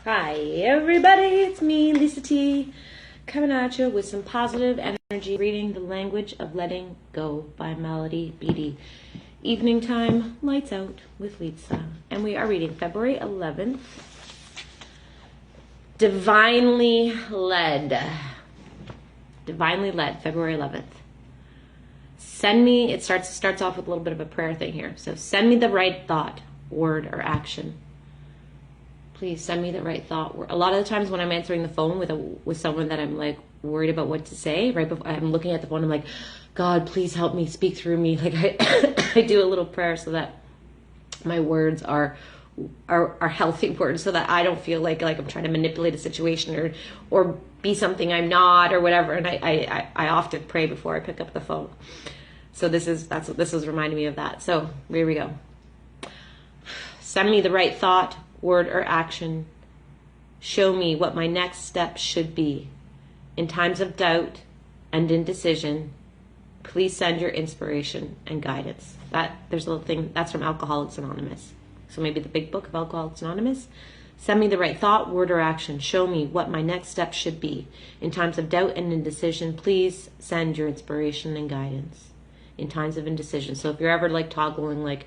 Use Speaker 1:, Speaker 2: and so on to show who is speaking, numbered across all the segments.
Speaker 1: Hi everybody, it's me, LisaT, coming at you with some positive energy, reading The Language of Letting Go by Beattie. Evening time, lights out with Lisa. And we are reading February 11th, Divinely Led, February 11th. Send me, it starts off with a little bit of a prayer thing here. So send me the right thought, word, or action. Please send me the right thought. A lot of the times when I'm answering the phone with someone that I'm like worried about what to say, right before I'm looking at the phone, I'm like, God, please help me, speak through me. Like I do a little prayer so that my words are healthy words, so that I don't feel like I'm trying to manipulate a situation or be something I'm not or whatever. And I often pray before I pick up the phone. So this is reminding me of that. So here we go. Send me the right thought, word, or action. Show me what my next step should be. In times of doubt and indecision, please send your inspiration and guidance. There's a little thing, that's from Alcoholics Anonymous. So maybe the big book of Alcoholics Anonymous. Send me the right thought, word, or action. Show me what my next step should be. In times of doubt and indecision, please send your inspiration and guidance. In times of indecision. So if you're ever toggling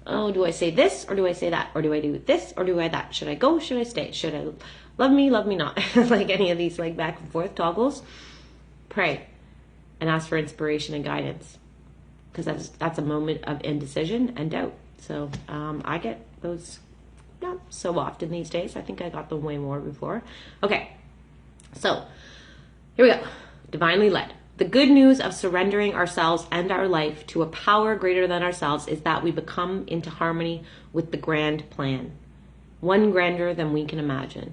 Speaker 1: oh, do I say this or do I say that? Or do I do this or do I that? Should I go? Should I stay? Should I love me not? Like any of these back and forth toggles. Pray and ask for inspiration and guidance. Because that's a moment of indecision and doubt. So I get those not so often these days. I think I got them way more before. Okay, so here we go. Divinely led. The good news of surrendering ourselves and our life to a power greater than ourselves is that we become into harmony with the grand plan, one grander than we can imagine.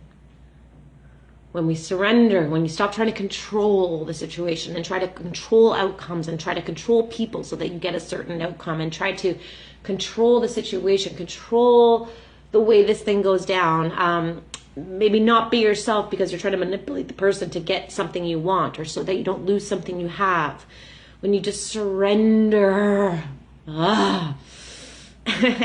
Speaker 1: When we surrender, when you stop trying to control the situation and try to control outcomes and try to control people so that you get a certain outcome and try to control the situation, control the way this thing goes down, maybe not be yourself because you're trying to manipulate the person to get something you want or so that you don't lose something you have. When you just surrender and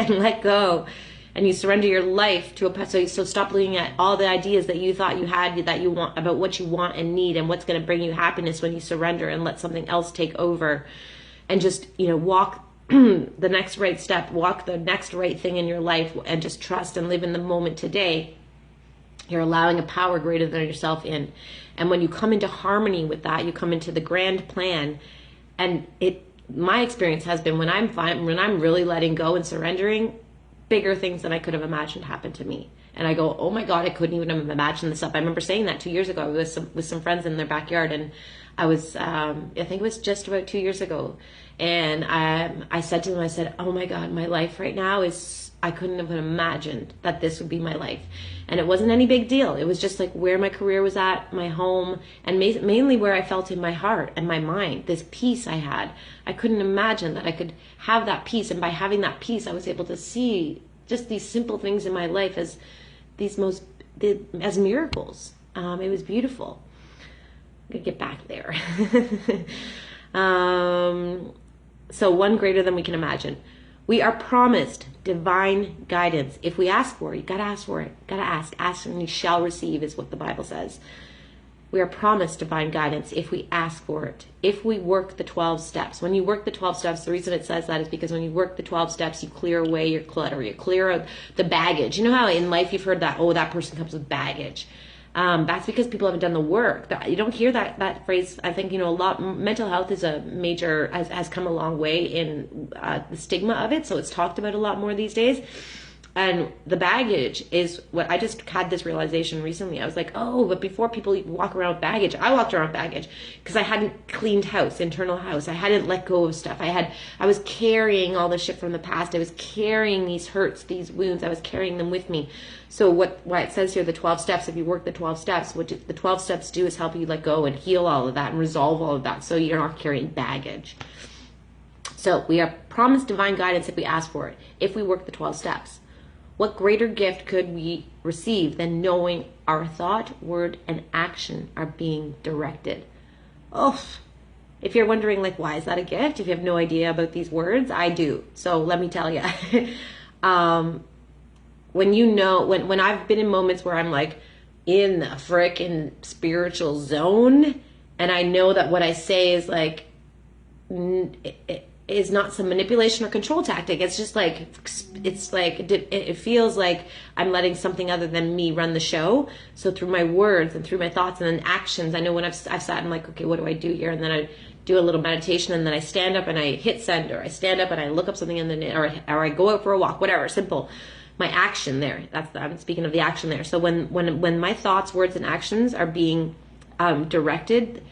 Speaker 1: let go, and you surrender your life to a so stop looking at all the ideas that you thought you had that you want about what you want and need and what's going to bring you happiness. When you surrender and let something else take over and just walk the next right step, walk the next right thing in your life, and just trust and live in the moment today. You're allowing a power greater than yourself in. And when you come into harmony with that, you come into the grand plan. And my experience has been when I'm really letting go and surrendering, bigger things than I could have imagined happen to me. And I go, oh my God, I couldn't even have imagined this stuff. I remember saying that 2 years ago. I was with some friends in their backyard, and I was, I think it was just about 2 years ago. And I said to them, I said, oh my God, my life right now I couldn't have imagined that this would be my life. And it wasn't any big deal. It was just where my career was at, my home, and mainly where I felt in my heart and my mind, this peace I had. I couldn't imagine that I could have that peace. And by having that peace, I was able to see just these simple things in my life as as miracles. It was beautiful. I'm gonna get back there. So one greater than we can imagine. We are promised divine guidance. If we ask for it, you gotta ask for it. Gotta ask. Ask and you shall receive is what the Bible says. We are promised divine guidance if we ask for it. If we work the 12 steps. When you work the 12 steps, the reason it says that is because when you work the 12 steps, you clear away your clutter. You clear out the baggage. You know how in life you've heard that, oh, that person comes with baggage. That's because people haven't done the work. You don't hear that phrase. I think, a lot, mental health is a major, has come a long way in the stigma of it. So it's talked about a lot more these days. And the baggage is what I just had this realization recently. I was like, oh, but before people walk around with baggage, I walked around with baggage because I hadn't cleaned internal house. I hadn't let go of stuff. I was carrying all the shit from the past. I was carrying these hurts, these wounds. I was carrying them with me. So why it says here, the 12 steps, if you work the 12 steps, what the 12 steps do is help you let go and heal all of that and resolve all of that. So you're not carrying baggage. So we are promised divine guidance if we ask for it, if we work the 12 steps. What greater gift could we receive than knowing our thought, word, and action are being directed? Oh, if you're wondering, why is that a gift? If you have no idea about these words, I do. So let me tell you. when you know, when I've been in moments where I'm like in the frickin' spiritual zone, and I know that what I say is like, it is not some manipulation or control tactic. It's just like, it feels like I'm letting something other than me run the show. So through my words and through my thoughts and then actions, I know when I've sat and like, okay, what do I do here? And then I do a little meditation, and then I stand up and I hit send, or I stand up and I look up something in the, or I go out for a walk, whatever, simple. My action there, I'm speaking of the action there. So when my thoughts, words, and actions are being directed,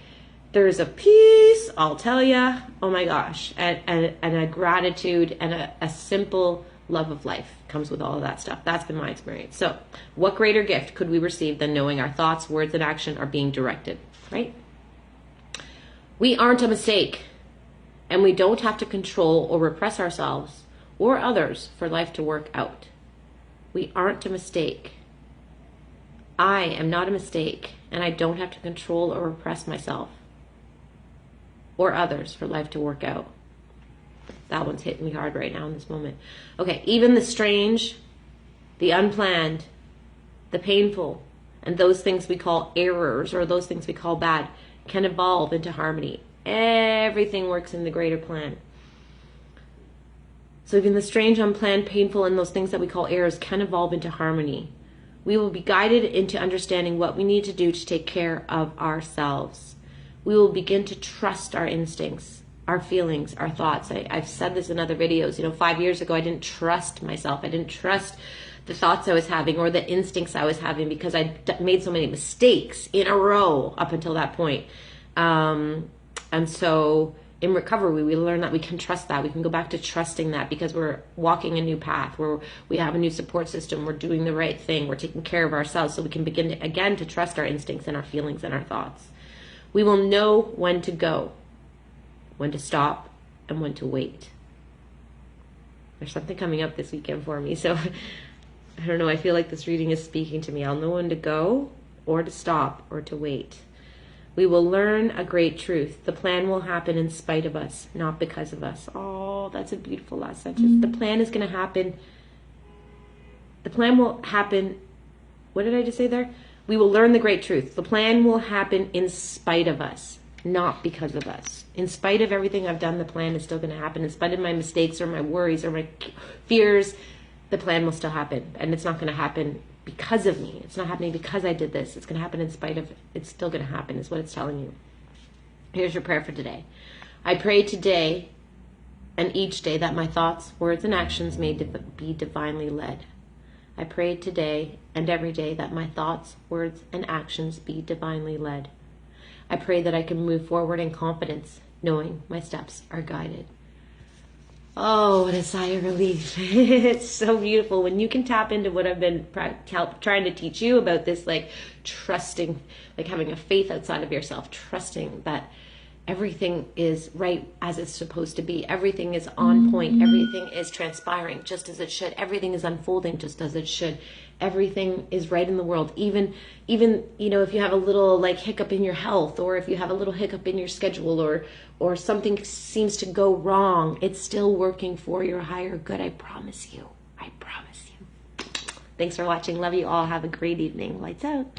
Speaker 1: there's a peace, I'll tell ya, oh my gosh, and a gratitude and a simple love of life comes with all of that stuff. That's been my experience. So what greater gift could we receive than knowing our thoughts, words, and action are being directed, right? We aren't a mistake, and we don't have to control or repress ourselves or others for life to work out. We aren't a mistake. I am not a mistake, and I don't have to control or repress myself or others for life to work out. That one's hitting me hard right now in this moment. Okay, even the strange, the unplanned, the painful, and those things we call errors, or those things we call bad, can evolve into harmony. Everything works in the greater plan. So even the strange, unplanned, painful, and those things that we call errors can evolve into harmony. We will be guided into understanding what we need to do to take care of ourselves. We will begin to trust our instincts, our feelings, our thoughts. I've said this in other videos. 5 years ago, I didn't trust myself. I didn't trust the thoughts I was having or the instincts I was having because I made so many mistakes in a row up until that point. And so in recovery, we learn that we can trust that. We can go back to trusting that because we're walking a new path where we have a new support system. We're doing the right thing. We're taking care of ourselves so we can begin to, again, to trust our instincts and our feelings and our thoughts. We will know when to go, when to stop, and when to wait. There's something coming up this weekend for me. So I don't know. I feel like this reading is speaking to me. I'll know when to go or to stop or to wait. We will learn a great truth. The plan will happen in spite of us, not because of us. Oh, that's a beautiful last sentence. The plan is going to happen. The plan will happen. What did I just say there? We will learn the great truth. The plan will happen in spite of us, not because of us. In spite of everything I've done, the plan is still going to happen. In spite of my mistakes or my worries or my fears, the plan will still happen. And it's not going to happen because of me. It's not happening because I did this. It's going to happen in spite of it. It's still going to happen is what it's telling you. Here's your prayer for today. I pray today and each day that my thoughts, words, and actions may be divinely led. I pray today and every day that my thoughts, words, and actions be divinely led. I pray that I can move forward in confidence, knowing my steps are guided. Oh, what a sigh of relief. It's so beautiful when you can tap into what I've been trying to teach you about this, like trusting, like having a faith outside of yourself, trusting that everything is right as it's supposed to be. Everything is on point. Everything is transpiring just as it should. Everything is unfolding just as it should. Everything is right in the world. Even if you have a little like hiccup in your health, or if you have a little hiccup in your schedule, or something seems to go wrong, it's still working for your higher good. I promise you. I promise you. Thanks for watching. Love you all. Have a great evening. Lights out.